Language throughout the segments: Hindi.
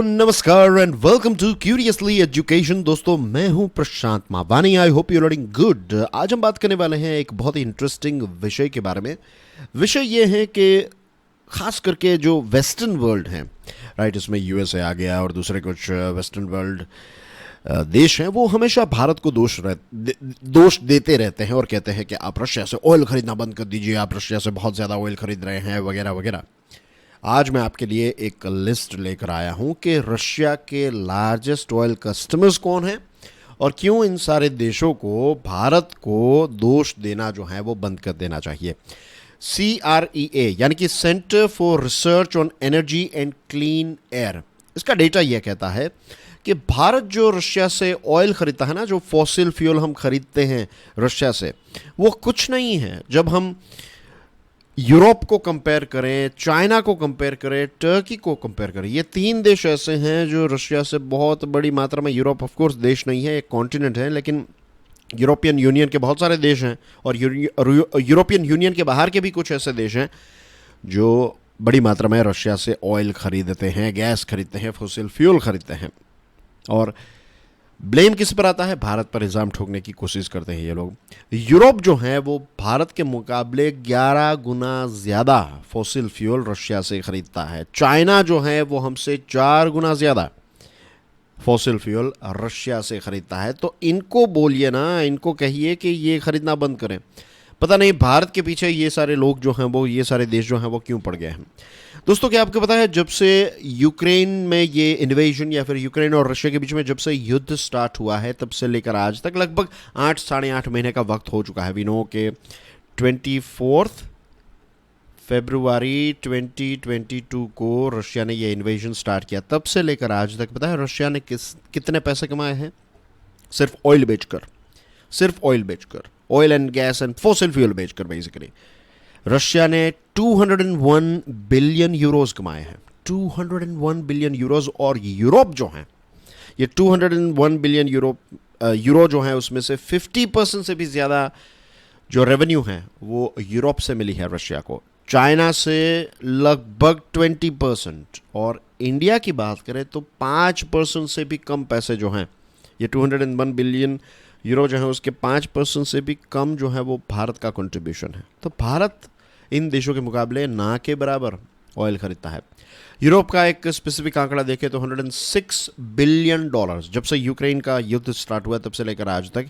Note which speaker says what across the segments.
Speaker 1: हेलो नमस्कार and welcome to curiously education. दोस्तों मैं हूं Prashant Mavani. I hope you learning good. आज हम बात करने वाले हैं एक बहुत ही इंटरेस्टिंग विषय के बारे में। विषय ये है कि खास करके जो वेस्टर्न वर्ल्ड है, राइट, इसमें यूएसए आ गया और दूसरे कुछ वेस्टर्न वर्ल्ड देश हैं, वो हमेशा भारत को दोष देते रहते हैं और कहते हैं कि आप रशिया से ऑयल खरीदना बंद कर दीजिए, आप रशिया से बहुत ज़्यादा ऑयल खरीद रहे हैं वगैरह वगैरह। आज मैं आपके लिए एक लिस्ट लेकर आया हूं कि रशिया के लार्जेस्ट ऑयल कस्टमर्स कौन हैं और क्यों इन सारे देशों को भारत को दोष देना जो है वो बंद कर देना चाहिए। CREA यानी कि centre for research on energy and clean air, इसका डेटा यह कहता है कि भारत जो रशिया से ऑयल खरीदता है ना, जो फॉसिल फ्यूल हम खरीदते हैं रशिया से, वो कुछ नहीं है। जब हम यूरोप को कंपेयर करें, चाइना को कंपेयर करें, टर्की को कंपेयर करें, ये तीन देश ऐसे हैं जो रशिया से बहुत बड़ी मात्रा में, यूरोप ऑफ कोर्स देश नहीं है, एक कॉन्टिनेंट है, लेकिन यूरोपियन यूनियन के बहुत सारे देश हैं और यूरोपियन यूनियन के बाहर के भी कुछ ऐसे देश हैं जो बड़ी मात्रा में रशिया से ऑयल खरीदते हैं, गैस खरीदते हैं, फॉसिल फ्यूल खरीदते हैं। और ब्लेम किस पर आता है? भारत पर इल्ज़ाम ठोकने की कोशिश करते हैं ये लोग। यूरोप जो है वो भारत के मुकाबले 11 गुना ज़्यादा फॉसिल फ्यूल रशिया से खरीदता है। चाइना जो है वो हमसे 4 गुना ज़्यादा फॉसिल फ्यूल रशिया से खरीदता है। तो इनको बोलिए ना, इनको कहिए कि ये खरीदना बंद करें। पता नहीं भारत के पीछे ये सारे लोग जो हैं वो, ये सारे देश जो हैं वो क्यों पड़ गए हैं। दोस्तों क्या आपको पता है, जब से यूक्रेन में ये इन्वेजन या फिर यूक्रेन और रशिया के बीच में जब से युद्ध स्टार्ट हुआ है, तब से लेकर आज तक लगभग 8-8.5 महीने का वक्त हो चुका है। वी नो के 24 फरवरी 2022 को रशिया ने ये इन्वेजन स्टार्ट किया। तब से लेकर आज तक पता है रशिया ने कितने पैसे कमाए हैं? सिर्फ ऑयल बेचकर, oil and gas and fossil fuel बेचकर बेसिकली रशिया ने 201 बिलियन यूरोज कमाए हैं। 201 बिलियन यूरोज। और यूरोप जो है, ये 201 बिलियन यूरो जो है, उसमें से 50% से भी ज़्यादा जो रेवेन्यू है वो यूरोप से मिली है रशिया को। चाइना से लगभग 20%, और इंडिया की बात करें तो 5% से भी कम पैसे जो हैं, ये 201 बिलियन यूरो जो है उसके 5% से भी कम जो है वो भारत का कंट्रीब्यूशन है। तो भारत इन देशों के मुकाबले ना के बराबर ऑयल खरीदता है। यूरोप का एक स्पेसिफिक आंकड़ा देखें तो $106 बिलियन, जब से यूक्रेन का युद्ध स्टार्ट हुआ तब से लेकर आज तक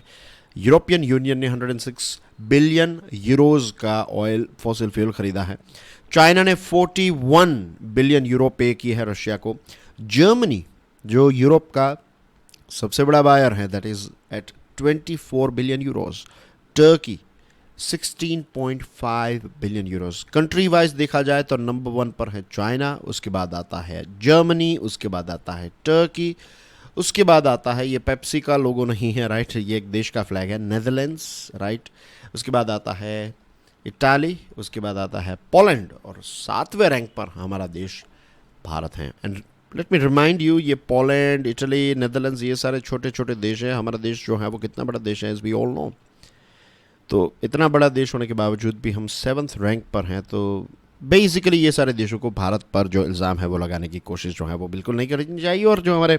Speaker 1: यूरोपियन यूनियन ने 106 बिलियन यूरोज का ऑयल फॉसिल फ्यूल खरीदा है। चाइना ने 41 बिलियन यूरो पे की है रशिया को। जर्मनी जो यूरोप का सबसे बड़ा बायर है, that is at 24 billion euros. Turkey 16.5 billion euros. Country wise देखा जाए तो नंबर 1 पर है चाइना, उसके बाद आता है जर्मनी, उसके बाद आता है टर्की, उसके बाद आता है, ये पेप्सी का लोगो नहीं है, राइट, ये एक देश का फ्लैग है, नेदरलैंड्स, राइट, उसके बाद आता है इटाली, उसके बाद आता है पोलैंड, और 7वें रैंक पर हमारा देश भारत है। And let me remind you, ये पोलैंड, इटली, नेदरलैंड्स, ये सारे छोटे छोटे देश हैं। हमारा देश जो है वो कितना बड़ा देश है, एज वी ऑल नो। तो इतना बड़ा देश होने के बावजूद भी हम 7th रैंक पर हैं। तो बेसिकली ये सारे देशों को भारत पर जो इल्ज़ाम है वो लगाने की कोशिश जो है वो बिल्कुल नहीं करनी चाहिए। और जो हमारे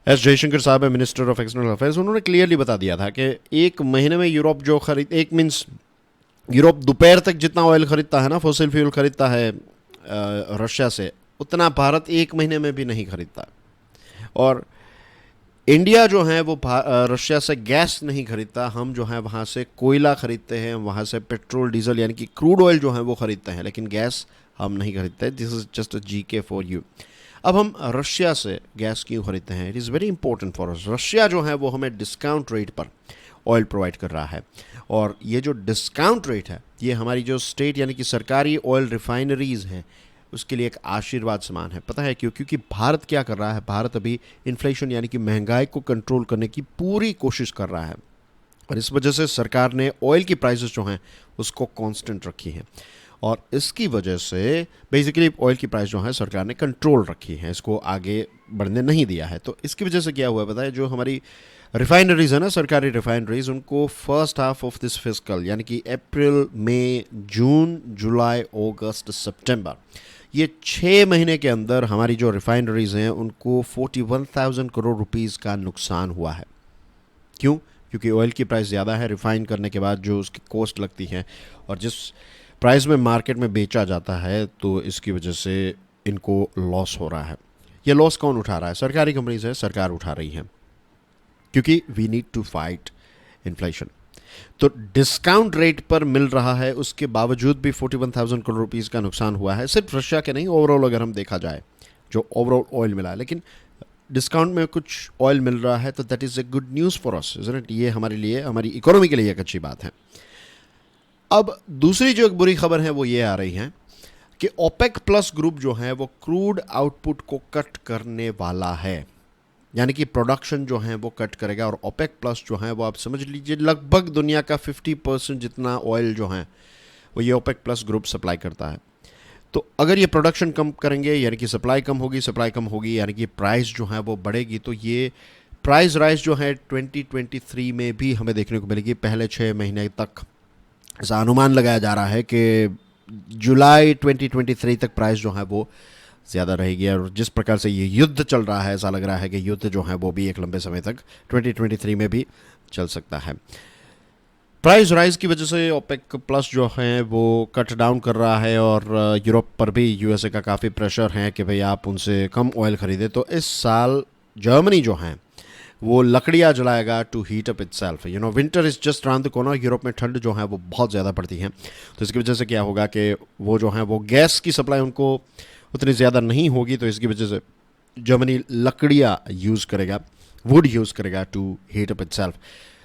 Speaker 1: एस जयशंकर साहब है, मिनिस्टर ऑफ एक्सटर्नल अफेयर्स, उन्होंने क्लियरली बता दिया था कि एक महीने में यूरोप जो यूरोप दोपहर तक जितना ऑयल खरीदता है ना, फॉसिल फ्यूल खरीदता है रशिया से, उतना भारत एक महीने में भी नहीं खरीदता। और इंडिया जो है वो रशिया से गैस नहीं खरीदता, हम जो है वहाँ से कोयला खरीदते हैं, वहाँ से पेट्रोल डीजल यानी कि क्रूड ऑयल जो है वो खरीदते हैं, लेकिन गैस हम नहीं खरीदते। This is just a GK for you. अब हम रशिया से गैस क्यों खरीदते हैं? It is very important for us. Russia जो है वो हमें डिस्काउंट रेट पर ऑयल प्रोवाइड कर रहा है, और ये जो डिस्काउंट रेट है ये हमारी जो स्टेट यानी कि सरकारी ऑयल रिफाइनरीज़ हैं उसके लिए एक आशीर्वाद समान है। पता है क्यों? क्योंकि भारत क्या कर रहा है, भारत अभी इन्फ्लेशन यानी कि महंगाई को कंट्रोल करने की पूरी कोशिश कर रहा है, और इस वजह से सरकार ने ऑयल की प्राइसेस जो हैं उसको कांस्टेंट रखी है, और इसकी वजह से बेसिकली ऑयल की प्राइस जो है सरकार ने कंट्रोल रखी है, इसको आगे बढ़ने नहीं दिया है। तो इसकी वजह से क्या हुआ है पता है, जो हमारी रिफाइनरीज है ना, सरकारी रिफाइनरीज, उनको first half of this fiscal यानी कि अप्रैल, मई, जून, जुलाई, अगस्त, सितंबर, ये 6 महीने के अंदर हमारी जो रिफाइनरीज हैं उनको 41,000 करोड़ रुपीस का नुकसान हुआ है। क्यों? क्योंकि ऑयल की प्राइस ज़्यादा है, रिफाइन करने के बाद जो उसकी कॉस्ट लगती है और जिस प्राइस में मार्केट में बेचा जाता है, तो इसकी वजह से इनको लॉस हो रहा है। ये लॉस कौन उठा रहा है? सरकारी कंपनीज है, सरकार उठा रही है, क्योंकि we need to fight inflation. तो डिस्काउंट रेट पर मिल रहा है, उसके बावजूद भी 41,000 करोड़ रुपीस का नुकसान हुआ है। सिर्फ रशिया के नहीं, ओवरऑल अगर हम देखा जाए जो ओवरऑल ऑयल मिला है, लेकिन डिस्काउंट में कुछ ऑयल मिल रहा है, तो that is a good news for us, isn't it? ये हमारे लिए, हमारी इकोनॉमी के लिए एक अच्छी बात है। अब दूसरी जो एक बुरी खबर है वो ये आ रही है कि ओपेक प्लस ग्रुप जो है वो क्रूड आउटपुट को कट करने वाला है, यानी कि प्रोडक्शन जो है वो कट करेगा। और ओपेक प्लस जो है वो आप समझ लीजिए लगभग दुनिया का 50% जितना ऑयल जो है वो ये ओपेक प्लस ग्रुप सप्लाई करता है। तो अगर ये प्रोडक्शन कम करेंगे, यानी कि सप्लाई कम होगी, यानी कि प्राइस जो है वो बढ़ेगी, तो ये प्राइस राइज जो है 2023 में भी हमें देखने को मिलेगी। पहले 6 महीने तक ऐसा अनुमान लगाया जा रहा है कि जुलाई 2023 तक प्राइस जो है वो ज़्यादा रहेगी। और जिस प्रकार से ये युद्ध चल रहा है, ऐसा लग रहा है कि युद्ध जो है वो भी एक लंबे समय तक 2023 में भी चल सकता है। प्राइस राइज की वजह से ओपेक प्लस जो है वो कट डाउन कर रहा है, और यूरोप पर भी यूएसए का काफ़ी प्रेशर है कि भाई आप उनसे कम ऑयल खरीदें। तो इस साल जर्मनी जो है वो लकड़ियाँ जलाएगा to heat up itself. Winter is just round the corner. Europe में ठंड जो है वो बहुत ज़्यादा पड़ती है, तो इसकी वजह से क्या होगा कि वो जो है वो गैस की सप्लाई उनको उतनी ज़्यादा नहीं होगी, तो इसकी वजह से जर्मनी लकड़ियाँ यूज़ करेगा, वुड यूज़ करेगा टू हीट अप इटसेल्फ।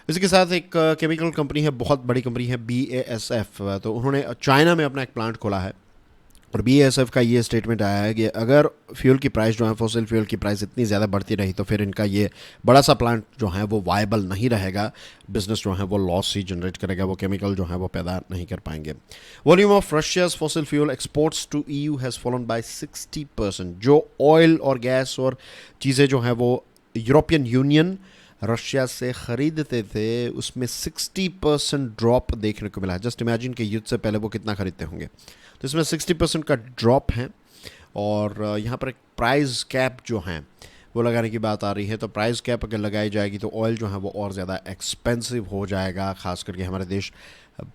Speaker 1: इसके साथ एक केमिकल कंपनी है, बहुत बड़ी कंपनी है BASF, तो उन्होंने चाइना में अपना एक प्लांट खोला है। और BASF का ये स्टेटमेंट आया है कि अगर फ्यूल की प्राइस जो है, फॉसिल फ्यूल की प्राइस इतनी ज़्यादा बढ़ती रही, तो फिर इनका ये बड़ा सा प्लांट जो है वो वायबल नहीं रहेगा। बिजनेस जो है वो लॉस ही जनरेट करेगा, वो केमिकल जो है वो पैदा नहीं कर पाएंगे। Volume of Russia's fossil fuel exports to EU has fallen by 60%। जो ऑयल और गैस और चीज़ें जो हैं वो यूरोपियन यूनियन रशिया से ख़रीदते थे, उसमें 60% ड्रॉप देखने को मिला है। जस्ट इमेजिन कि युद्ध से पहले वो कितना खरीदते होंगे, तो इसमें 60% का ड्रॉप है। और यहाँ पर एक प्राइस कैप जो है वो लगाने की बात आ रही है। तो प्राइस कैप अगर लगाई जाएगी तो ऑयल जो है वो और ज़्यादा एक्सपेंसिव हो जाएगा, ख़ास करके हमारे देश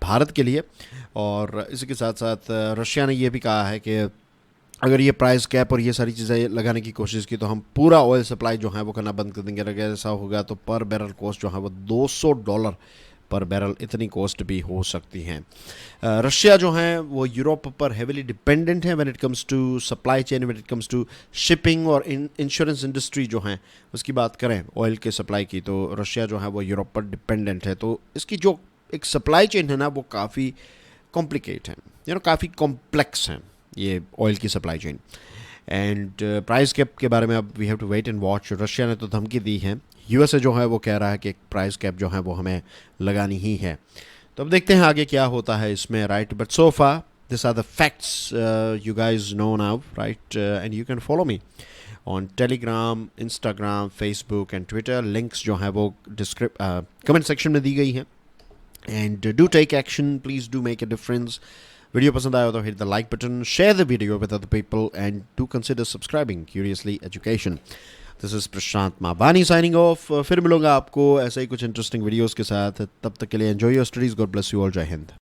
Speaker 1: भारत के लिए। और इसी के साथ साथ रशिया ने यह भी कहा है कि अगर ये प्राइस कैप और ये सारी चीज़ें लगाने की कोशिश की तो हम पूरा ऑयल सप्लाई जो है वो करना बंद कर देंगे। अगर ऐसा होगा तो पर बैरल कॉस्ट जो है वो $200 पर बैरल, इतनी कॉस्ट भी हो सकती हैं। रशिया जो है वो यूरोप पर हेविली डिपेंडेंट है when it comes to supply chain, when it comes to shipping और इंश्योरेंस इंडस्ट्री जो है उसकी बात करें ऑयल के सप्लाई की, तो रशिया जो है वो यूरोप पर डिपेंडेंट है। तो इसकी जो एक सप्लाई चेन है ना वो काफ़ी कॉम्प्लिकेट है, काफ़ी कॉम्प्लेक्स है ये ऑयल की supply chain. And price cap के बारे में अब we have to wait and watch. Russia ने तो धमकी दी है, यूएसए जो है वो कह रहा है कि प्राइस कैप जो है वो हमें लगानी ही है। तो अब देखते हैं आगे क्या होता है इसमें, right. But so far this are the facts you guys know now, right. And you can follow me on Telegram, Instagram, Facebook and Twitter. Links जो है वो कमेंट सेक्शन में दी गई हैं। And do take action, please do make a difference. Video पसंद आया तो hit the like button, share the video with other people and do consider subscribing Curiously Education. This is Prashant माबानी signing off. फिर मिलूंगा आपको ऐसे ही कुछ इंटरेस्टिंग वीडियोस के साथ। तब तक के लिए enjoy your studies. God bless you all. जय हिंद।